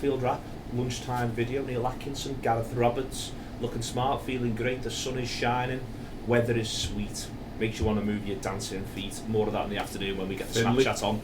Anfield wrap, lunchtime video, Neil Atkinson, Gareth Roberts, looking smart, feeling great, the sun is shining, weather is sweet, makes you want to move your dancing feet. More of that in the afternoon when we get the Finley. Snapchat on.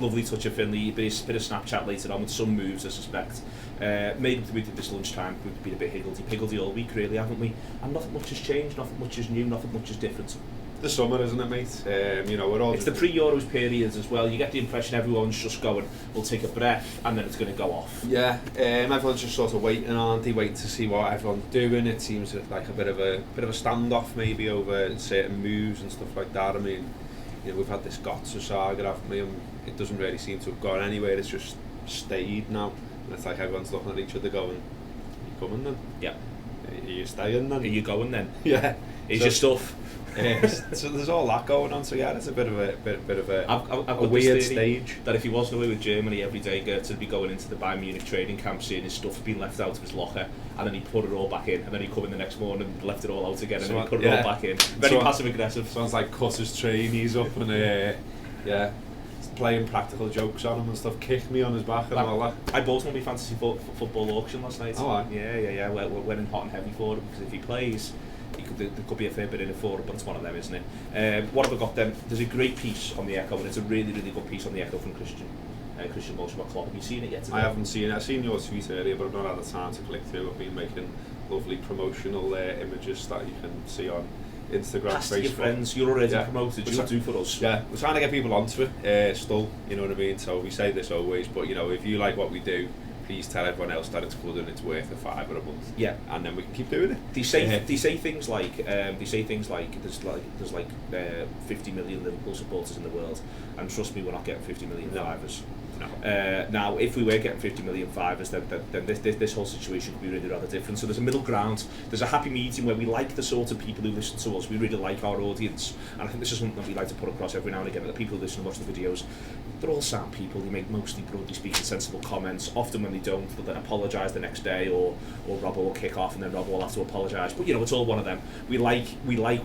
Lovely touch of Finley, bit of Snapchat later on with some moves, I suspect. Maybe we did this lunchtime, we've been a bit higgledy-piggledy all week really, haven't we? And nothing much has changed, nothing much is new, nothing much is different. The summer, isn't it, mate? You know, we're all. It's the pre-Euros periods as well. You get the impression everyone's just going, we'll take a breath, and then it's going to go off. Yeah, everyone's just sort of waiting, aren't they? Waiting to see what everyone's doing. It seems like a bit of a standoff maybe over certain moves and stuff like that. I mean, you know, we've had this Götze saga, haven't we? And it doesn't really seem to have gone anywhere. It's just stayed now, and it's like everyone's looking at each other going, "You coming then? Yeah. Are you staying then? Are you going then? Yeah. Here's your stuff." So there's all that going on. So yeah, it's a bit of a I've weird stage. That if he wasn't away with Germany every day, Gertz would be going into the Bayern Munich training camp, seeing his stuff being left out of his locker, and then he'd put it all back in, and then he'd come in the next morning and left it all out again, and then he'd put it all back in. Very passive aggressive. Sounds like Cutter's trainees up and yeah, playing practical jokes on him and stuff. Kick me on his back and all that. I bought him on my fantasy football auction last night. Oh, yeah. Went in hot and heavy for him because if he plays, there could be a fair bit in it for him, but it's one of them, isn't it? What have I got then? There's a great piece on the Echo, and it's a really, really good piece on the Echo from Christian Walsh about Klopp. Have you seen it yet today? I haven't seen it. I've seen your tweet earlier, but I've not had the time to click through. I've been making lovely promotional images that you can see on Instagram, Pass Facebook. to your friends, you're already promoted, you'll do for us. Yeah, we're trying to get people onto it still, you know what I mean? So we say this always, but you know, if you like what we do, please tell everyone else that it's good and it's worth a £5 a month. Yeah, and then we can keep doing it. They say things like there's 50 million Liverpool supporters in the world, and trust me, we're not getting 50 million fivers. No. Now, if we were getting 50 million fivers, then this whole situation could be really rather different. So there's a middle ground. There's a happy medium where we like the sort of people who listen to us. We really like our audience, and I think this is something that we like to put across every now and again. That the people who listen and watch the videos, they're all sound people. They make mostly broadly speaking sensible comments. Often when they don't, they'll then apologise the next day, or Robbo will kick off, and then Robbo will have to apologise. But you know, it's all one of them. We like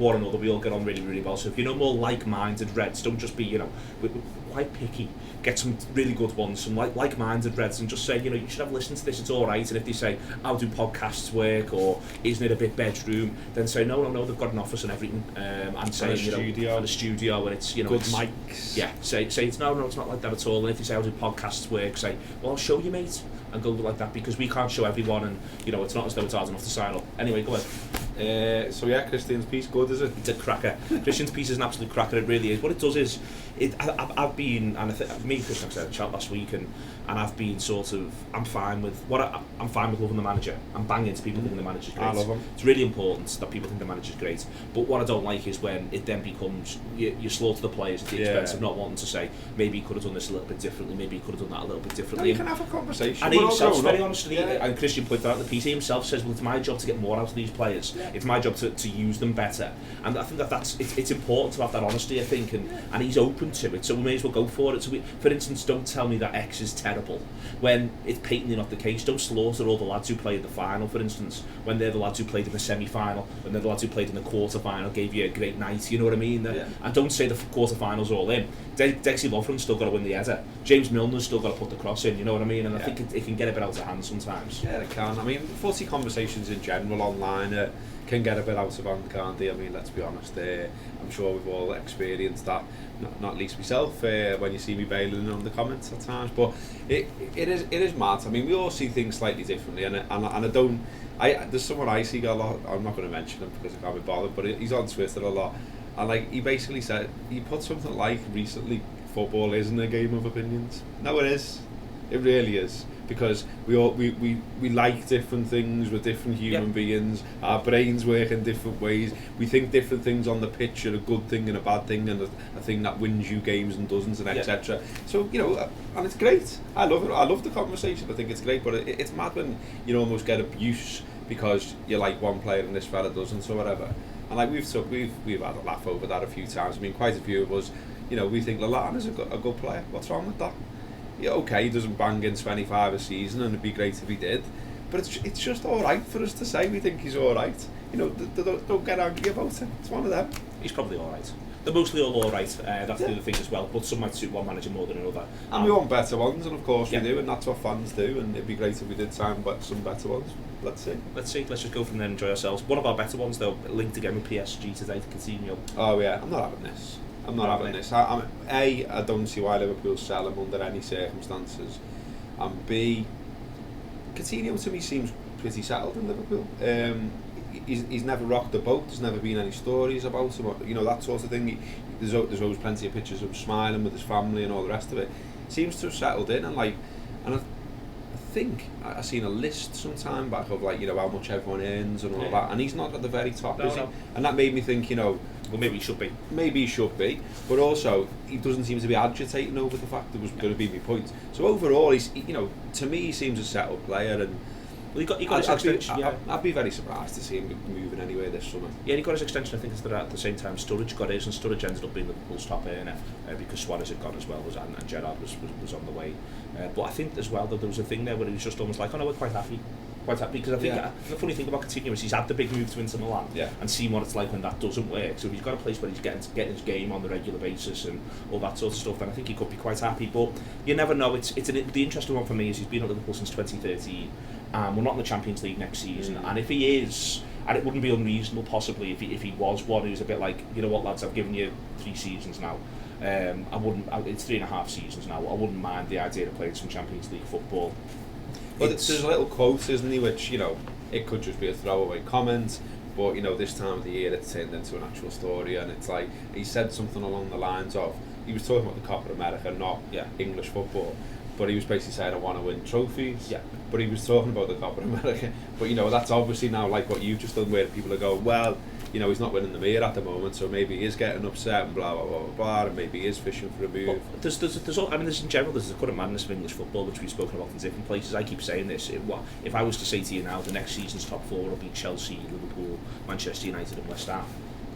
one another. We all get on really, really well. So if you know more like-minded Reds, don't just be, you know, we're quite picky. Get some really good ones, some like-minded Reds, and just say, you know, you should have listened to this, it's all right. And if they say, how do podcasts work, or isn't it a bit bedroom, then say, no, they've got an office and everything, and say, and a studio, and it's, you know, good it's, mics. Yeah, say it's no, it's not like that at all. And if they say, how do podcasts work, say, well, I'll show you, mate, and go like that, because we can't show everyone, and you know, it's not as though it's hard enough to sign up. Anyway, go ahead. So yeah, Christian's piece, good, is it? It's a cracker. Christian's piece is an absolute cracker. It really is. What it does is, I've been, and me and Christian had a chat last week, and I've been sort of, I'm fine with loving the manager. I'm banging to people thinking the manager's great. I love him. It's really important that people think the manager's great. But what I don't like is when it then becomes you slaughter the players at the expense of not wanting to say, maybe he could have done this a little bit differently, maybe he could have done that a little bit differently. No, you can have a conversation. And he himself, very honestly, and Christian pointed out in the piece, he himself says, well, it's my job to get more out of these players. Yeah. It's my job to use them better. And I think it's important to have that honesty, I think, and he's open to it, so we may as well go for it. So for instance, don't tell me that X is terrible when it's patently not the case. Don't slaughter all the lads who played the final, for instance, when they're the lads who played in the semi-final, when they're the lads who played in the quarter-final, gave you a great night, you know what I mean? And don't say the quarter-final's all in. Dexy Lovren's still got to win the header. James Milner's still got to put the cross in, you know what I mean? And I think it can get a bit out of hand sometimes. Yeah, it can. I mean, footy conversations in general online can get a bit out of hand, can't they? I mean, let's be honest, I'm sure we've all experienced that, not least myself, when you see me bailing on the comments at times, but it is mad. I mean, we all see things slightly differently, and there's someone I see a lot, I'm not going to mention him because I can't be bothered, but he's on Twitter a lot, and like he basically said, he put something like recently, football isn't a game of opinions. No, it is. It really is. Because we like different things, we're different human beings, our brains work in different ways, we think different things on the pitch are a good thing and a bad thing, and a thing that wins you games and doesn't, and etc. So, you know, and it's great. I love it. I love the conversation. I think it's great, but it's mad when you almost get abuse because you like one player and this fella doesn't, or whatever. And like we've had a laugh over that a few times. I mean, quite a few of us, you know, we think Lallana is a good player. What's wrong with that? Yeah, okay, he doesn't bang in 25 a season, and it'd be great if he did, but it's just all right for us to say we think he's all right. You know, don't get angry about it. It's one of them. He's probably all right. They're mostly all right. That's the other thing as well. But some might suit one manager more than another. And we want better ones, and of course we do, and that's what fans do. And it'd be great if we did sign some better ones. Let's see. Let's just go from there and enjoy ourselves. One of our better ones, though, linked again with PSG today, Coutinho. Oh yeah, I'm not having this. I'm not having this. I don't see why Liverpool sell him under any circumstances. And B, Coutinho to me seems pretty settled in Liverpool. He's never rocked the boat. There's never been any stories about him, or, that sort of thing. There's always plenty of pictures of him smiling with his family and all the rest of it. Seems to have settled in, and I think I seen a list some time back of how much everyone earns and all that, and he's not at the very top, is he? And that made me think, well, maybe he should be. Maybe he should be, but also he doesn't seem to be agitating over the fact that was going to be my point. So overall, he's to me he seems a settled player, and he got his extension. I'd be very surprised to see him moving anywhere this summer. Yeah, he got his extension. I think at the same time Sturridge got his, and Sturridge ended up being Liverpool's top earner because Suarez had gone as well, and Gerrard was on the way. But I think as well that there was a thing there where he was just almost like, oh no, we're quite happy because I think the funny thing about Coutinho is he's had the big move to Inter Milan and seen what it's like when that doesn't work. So he's got a place where he's getting his game on the regular basis and all that sort of stuff, and I think he could be quite happy. But you never know. The interesting one for me is he's been at Liverpool since 2013. We're not in the Champions League next season, and if he is, and it wouldn't be unreasonable possibly if he was one who's a bit like, you know what lads, I've given you 3 seasons now. It's 3.5 seasons now. I wouldn't mind the idea of playing some Champions League football. But there's a little quote, isn't he, which it could just be a throwaway comment, but this time of the year it's turned into an actual story, and it's like he said something along the lines of, he was talking about the Copa America, not English football, but he was basically saying I want to win trophies. Yeah. But he was talking about the Copa America. But that's obviously now like what you've just done, where people are going, well, he's not winning the mirror at the moment, so maybe he is getting upset and blah blah blah blah blah, and maybe he is fishing for a move. Well, there's in general there's a current madness of English football which we've spoken about in different places. I keep saying this. If I was to say to you now the next season's top 4 will be Chelsea, Liverpool, Manchester United, and West Ham,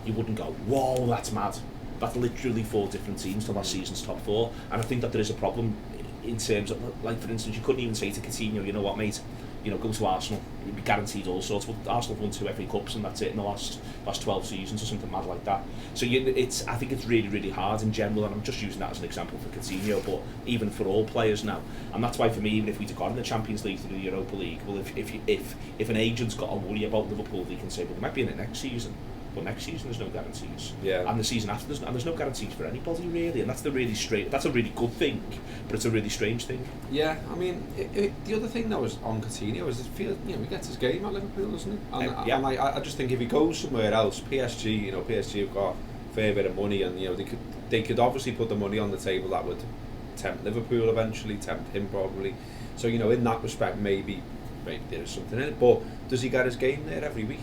you wouldn't go, whoa, that's mad. That's literally 4 different teams to last season's top 4, and I think that there is a problem in terms of, like, for instance, you couldn't even say to Coutinho, you know what, mate, go to Arsenal, you'd be guaranteed all sorts. But Arsenal have won 2 FA Cups and that's it in the last 12 seasons or something mad like that. So I think it's really, really hard in general, and I'm just using that as an example for Coutinho, but even for all players now. And that's why for me, even if we'd have gone in the Champions League through the Europa League, well, if an agent's got a worry about Liverpool, they can say, well, they might be in it next season. But next season there's no guarantees, and the season after there's no guarantees for anybody really, and that's the really strange. That's a really good thing, but it's a really strange thing. Yeah, I mean, the other thing that was on Coutinho is it feels he gets his game at Liverpool, doesn't he? And I just think if he goes somewhere else, PSG have got a fair bit of money, and they could obviously put the money on the table that would tempt Liverpool eventually, tempt him probably. So in that respect, maybe there is something in it. But does he get his game there every week?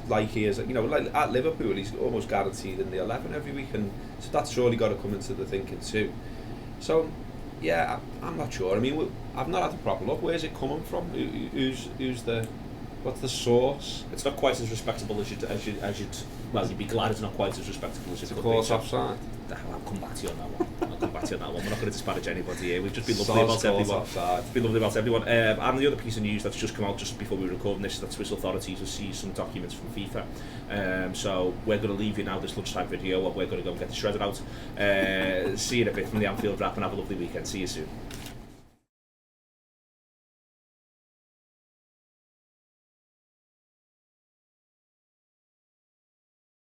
Like he is, like at Liverpool, he's almost guaranteed in the 11 every week, and so that's surely got to come into the thinking too. So, yeah, I'm not sure. I mean, I've not had a proper look. Where's it coming from? What's the source? It's not quite as respectable as you'd. Well, you'd be glad it's not quite as respectable as it could be. Of course, offside. I'll come back to you on that one. We're not going to disparage anybody here. We've just been lovely about everyone. It's been lovely about everyone. And the other piece of news that's just come out just before we were recording this, that Swiss authorities have seized some documents from FIFA. So we're going to leave you now this lunchtime video, and we're going to go and get the shredder out. See you in a bit from the Anfield wrap, and have a lovely weekend. See you soon.